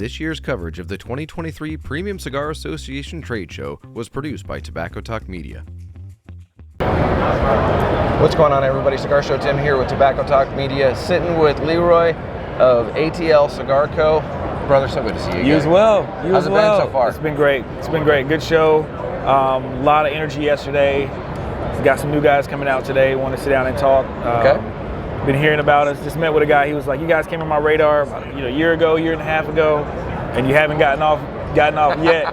This year's coverage of the 2023 Premium Cigar Association Trade Show was produced by Tobacco Talk Media. What's going on, everybody? Cigar Show Tim here with Tobacco Talk Media, sitting with LeRoy of ATL Cigar Co. Brother, so good to see you again. You as well. How's it been so far? It's been great. It's been great. Good show. A lot of energy yesterday. Got some new guys coming out today. Want to sit down and talk. Been hearing about us. Just met with a guy. He was like, "You guys came on my radar about, a year ago, year and a half ago, and you haven't gotten off yet."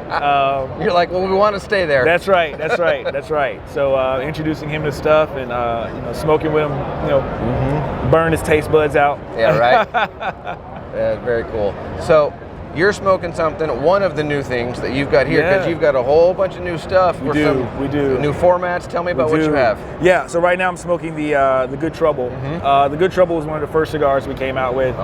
You're like, "Well, we want to stay there." That's right. So introducing him to stuff and smoking with him, burn his taste buds out. Yeah, right. Yeah, very cool. So you're smoking something. One of the new things that you've got here, because you've got a whole bunch of new stuff. We do. New formats. Tell me about what you have. Yeah. So right now I'm smoking the Good Trouble. The Good Trouble was one of the first cigars we came out with.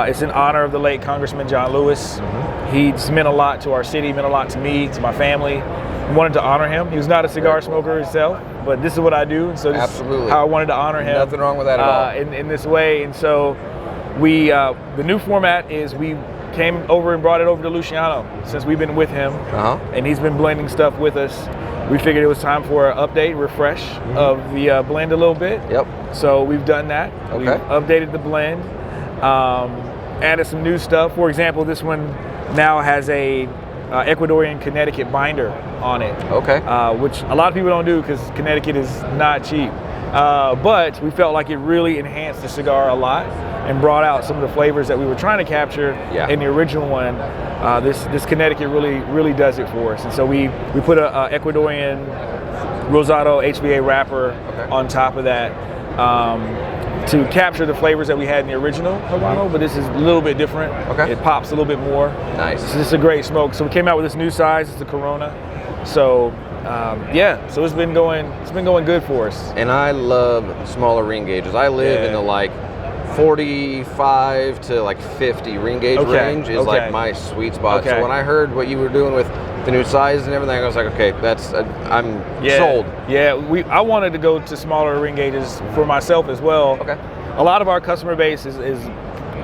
It's in honor of the late Congressman John Lewis. He's meant a lot to our city, meant a lot to me, to my family. I wanted to honor him. He was not a cigar smoker himself, but this is what I do. So this is how I wanted to honor him. Nothing wrong with that at all. In this way. And so we, the new format is we came over and brought it over to Luciano since we've been with him, and he's been blending stuff with us. We figured it was time for an update, refresh of the blend a little bit. So we've done that. We've updated the blend, added some new stuff. For example, this one now has a Ecuadorian Connecticut binder on it. Which a lot of people don't do because Connecticut is not cheap. But we felt like it really enhanced the cigar a lot and brought out some of the flavors that we were trying to capture in the original one. This Connecticut really does it for us. And so we put a Ecuadorian Rosado HVA wrapper on top of that to capture the flavors that we had in the original Habano, but this is a little bit different. It pops a little bit more. Nice. So this is a great smoke. So we came out with this new size. It's the Corona. So so it's been going good for us. And I love smaller ring gauges. I live in the 45 to 50 ring gauge range is like my sweet spot. So when I heard what you were doing with the new size and everything, I was like, okay, that's I'm sold. Yeah, I wanted to go to smaller ring gauges for myself as well. A lot of our customer base is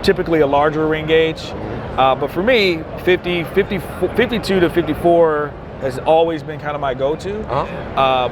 typically a larger ring gauge, but for me, 52 to 54 has always been kind of my go-to.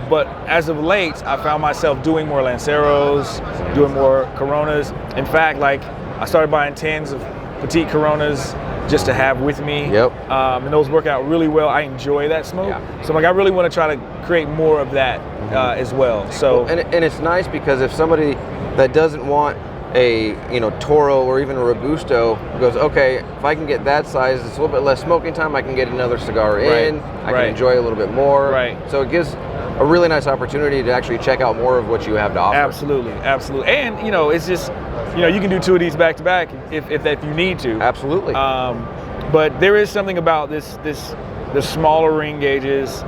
But as of late, I found myself doing more Lanceros, doing more Coronas. In fact, I started buying 10s of petite Coronas just to have with me. And those work out really well. I enjoy that smoke. So I really want to try to create more of that as well. So and it's nice because if somebody that doesn't want a Toro or even a Robusto goes, okay, if I can get that size, it's a little bit less smoking time, I can get another cigar in, I can enjoy a little bit more. So it gives a really nice opportunity to actually check out more of what you have to offer. Absolutely. And it's just, you can do two of these back to back if you need to. Absolutely. But there is something about the smaller ring gauges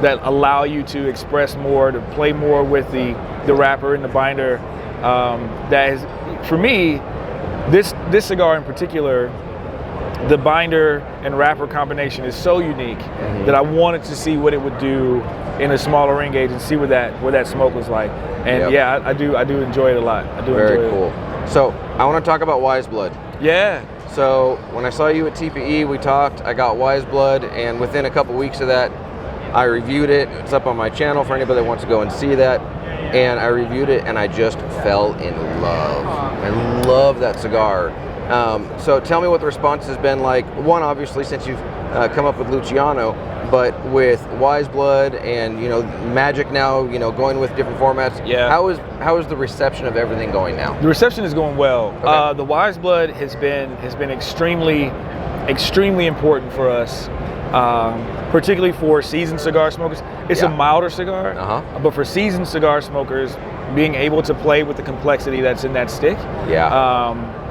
that allow you to express more, to play more with the wrapper and the binder. That is, for me, this cigar in particular, the binder and wrapper combination is so unique that I wanted to see what it would do in a smaller ring gauge and see what that smoke was like. And I do enjoy it a lot. I do enjoy it. Very cool. So I want to talk about Wise Blood. So when I saw you at TPE, we talked. I got Wise Blood, and within a couple weeks of that, I reviewed it. It's up on my channel for anybody that wants to go and see that. And I reviewed it, and I just fell in love. I love that cigar. So tell me what the response has been like. One, obviously, since you've come up with Luciano, but with Wise Blood and Magic now, going with different formats. How is the reception of everything going now? The reception is going well. The Wise Blood has been extremely important for us. Particularly for seasoned cigar smokers. It's a milder cigar, but for seasoned cigar smokers, being able to play with the complexity that's in that stick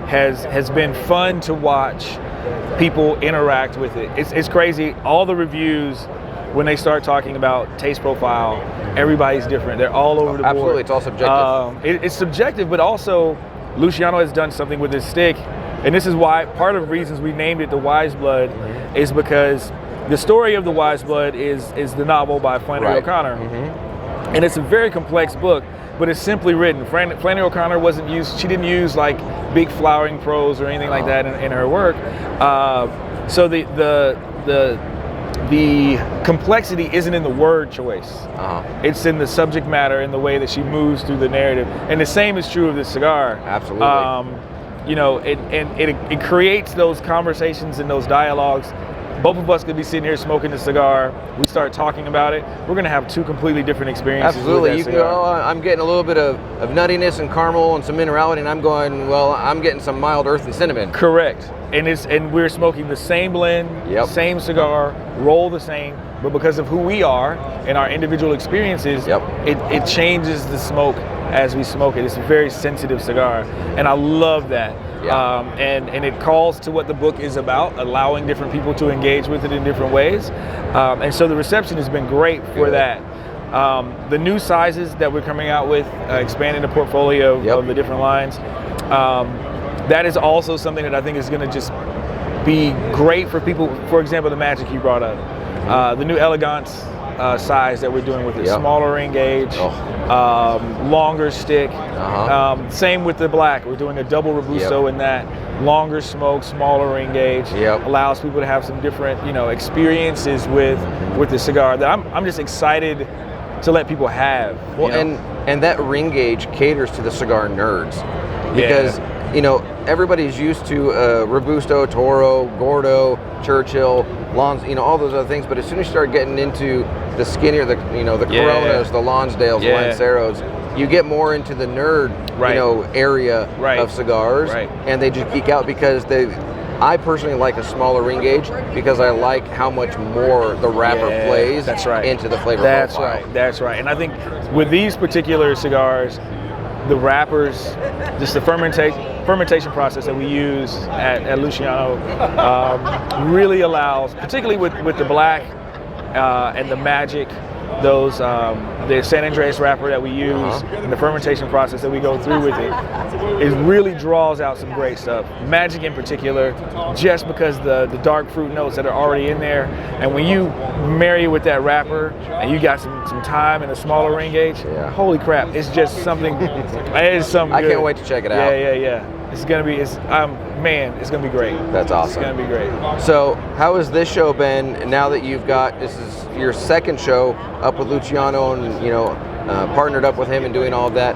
has been fun to watch people interact with it. It's crazy. All the reviews, when they start talking about taste profile, everybody's different. They're all over the board. Absolutely, it's all subjective. It's subjective, but also Luciano has done something with his stick, and this is why part of the reasons we named it the Wise Blood is because the story of the Wise Blood is the novel by Flannery O'Connor, and it's a very complex book but it's simply written. Flannery O'Connor wasn't used. She didn't use like big flowering prose or anything like that in her work. So the complexity isn't in the word choice. It's in the subject matter and the way that she moves through the narrative. And the same is true of this cigar. Absolutely. You know, it creates those conversations and those dialogues. Both of us could be sitting here smoking a cigar. We start talking about it. We're going to have two completely different experiences. Absolutely. With that cigar. You go, I'm getting a little bit of nuttiness and caramel and some minerality, and I'm going, well, I'm getting some mild earth and cinnamon. Correct. And we're smoking the same blend, same cigar, roll the same, but because of who we are and our individual experiences, it changes the smoke as we smoke it. It's a very sensitive cigar, and I love that. And it calls to what the book is about, allowing different people to engage with it in different ways. And so the reception has been great for that. The new sizes that we're coming out with, expanding the portfolio of the different lines, that is also something that I think is going to just be great for people. For example, the Magic you brought up, the new Elegance size that we're doing with it, smaller ring gauge, longer stick. Same with the black. We're doing a double Robusto in that, longer smoke, smaller ring gauge. Allows people to have some different, experiences with the cigar that I'm just excited to let people have. Well, and that ring gauge caters to the cigar nerds, because everybody's used to Robusto, Toro, Gordo, Churchill, Lons, all those other things. But as soon as you start getting into the skinnier, the Coronas, the Lonsdales, the Lanceros, you get more into the nerd, area of cigars, and they just geek out because I personally like a smaller ring gauge because I like how much more the wrapper plays into the flavor profile. That's right. And I think with these particular cigars, the wrappers, just the fermentation process that we use at Luciano really allows, particularly with the black and the Magic, those the San Andreas wrapper that we use and the fermentation process that we go through with it really draws out some great stuff. Magic in particular, just because the dark fruit notes that are already in there, and when you marry it with that wrapper and you got some time and a smaller ring gauge, holy crap, it's just something. It is something I good. can't wait to check it out. It's gonna be, it's gonna be great. That's awesome. It's gonna be great. So, how has this show been now that you've got, this is your second show up with Luciano and partnered up with him and doing all of that?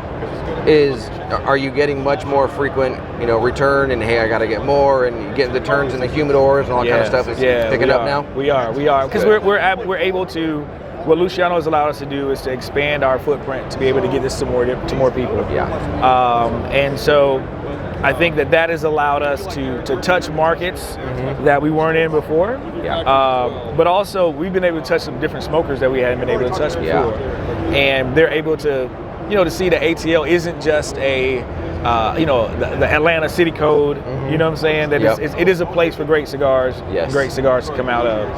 Are you getting much more frequent, return and hey, I got to get more, and getting the turns in the humidors and all that kind of stuff? Is picking up now? We are because we're able to. What Luciano has allowed us to do is to expand our footprint to be able to get this to more people. And so I think that has allowed us to touch markets that we weren't in before. But also we've been able to touch some different smokers that we hadn't been able to touch before. And they're able to, to see that ATL isn't just the Atlanta city code, you know what I'm saying? That it is a place for great cigars, great cigars to come out of,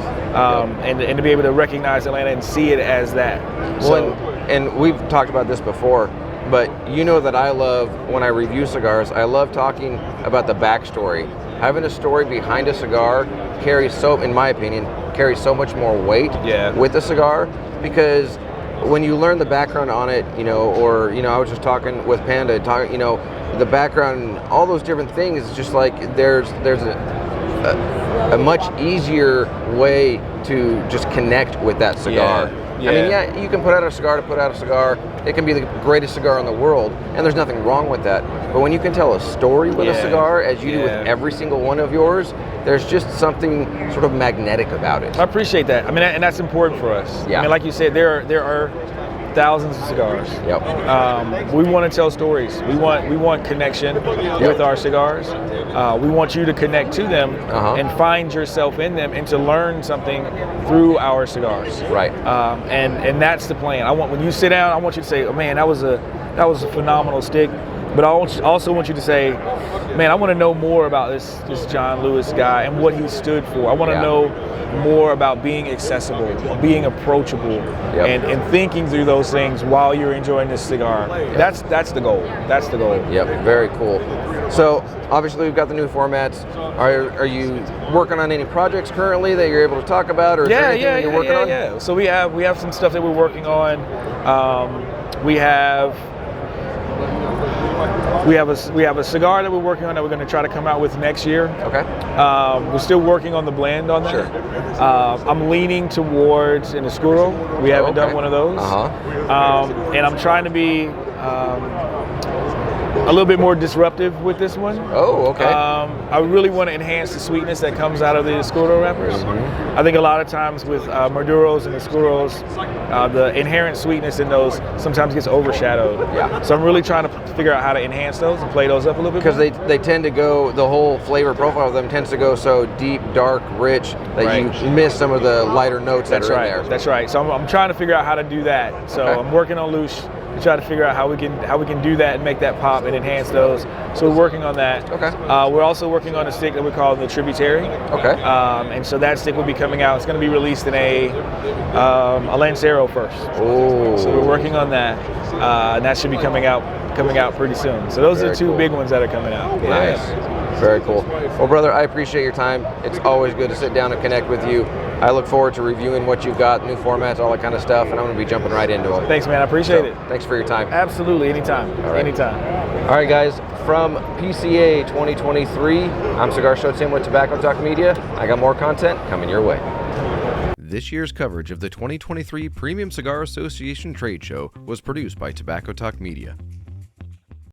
and to be able to recognize Atlanta and see it as that. Well, and we've talked about this before, but that I love, when I review cigars, I love talking about the backstory. Having a story behind a cigar in my opinion, carries so much more weight with the cigar, because when you learn the background on it, I was just talking with Panda, the background, all those different things, just like there's a much easier way to just connect with that cigar. I mean, you can put out a cigar to put out a cigar. It can be the greatest cigar in the world, and there's nothing wrong with that. But when you can tell a story with a cigar, as you do with every single one of yours, there's just something sort of magnetic about it. I appreciate that. I mean, and that's important for us. I mean, like you said, there are thousands of cigars. We want to tell stories. We want connection with our cigars. We want you to connect to them and find yourself in them and to learn something through our cigars. And that's the plan. When you sit down, I want you to say, oh, man, that was a phenomenal stick. But I also want you to say, man, I want to know more about this John Lewis guy and what he stood for. I want to know more about being accessible, being approachable, and thinking through those things while you're enjoying this cigar. That's the goal. That's the goal. Very cool. So obviously we've got the new formats. Are you working on any projects currently that you're able to talk about, or is there anything that you're working on? So we have some stuff that we're working on. We have We have a cigar that we're working on that we're going to try to come out with next year. Okay. We're still working on the blend on that. Sure. I'm leaning towards an Oscuro. We haven't done one of those. And I'm trying to be a little bit more disruptive with this one. Oh, okay. I really want to enhance the sweetness that comes out of the Oscuro wrappers. I think a lot of times with Maduros and Oscuros, the inherent sweetness in those sometimes gets overshadowed. Yeah. So I'm really trying to figure out how to enhance those and play those up a little bit. Because they tend to go, the whole flavor profile of them tends to go so deep, dark, rich that you miss some of the lighter notes that are in there. That's right. So I'm trying to figure out how to do that. So I'm working on loose to try to figure out how we can do that and make that pop and enhance those. So we're working on that. Okay. We're also working on a stick that we call the Tributary. Okay. And so that stick will be coming out. It's going to be released in a Lancero first. Oh. So we're working on that, and that should be coming out pretty soon. So those are the two big ones that are coming out. Nice. Very cool. Well, brother, I appreciate your time. It's always good to sit down and connect with you. I look forward to reviewing what you've got, new formats, all that kind of stuff, and I'm going to be jumping right into them. Thanks, man. I appreciate it. Thanks for your time. Absolutely. Anytime. All right. Anytime. All right, guys. From PCA 2023, I'm Cigar Show Tim with Tobacco Talk Media. I got more content coming your way. This year's coverage of the 2023 Premium Cigar Association Trade Show was produced by Tobacco Talk Media.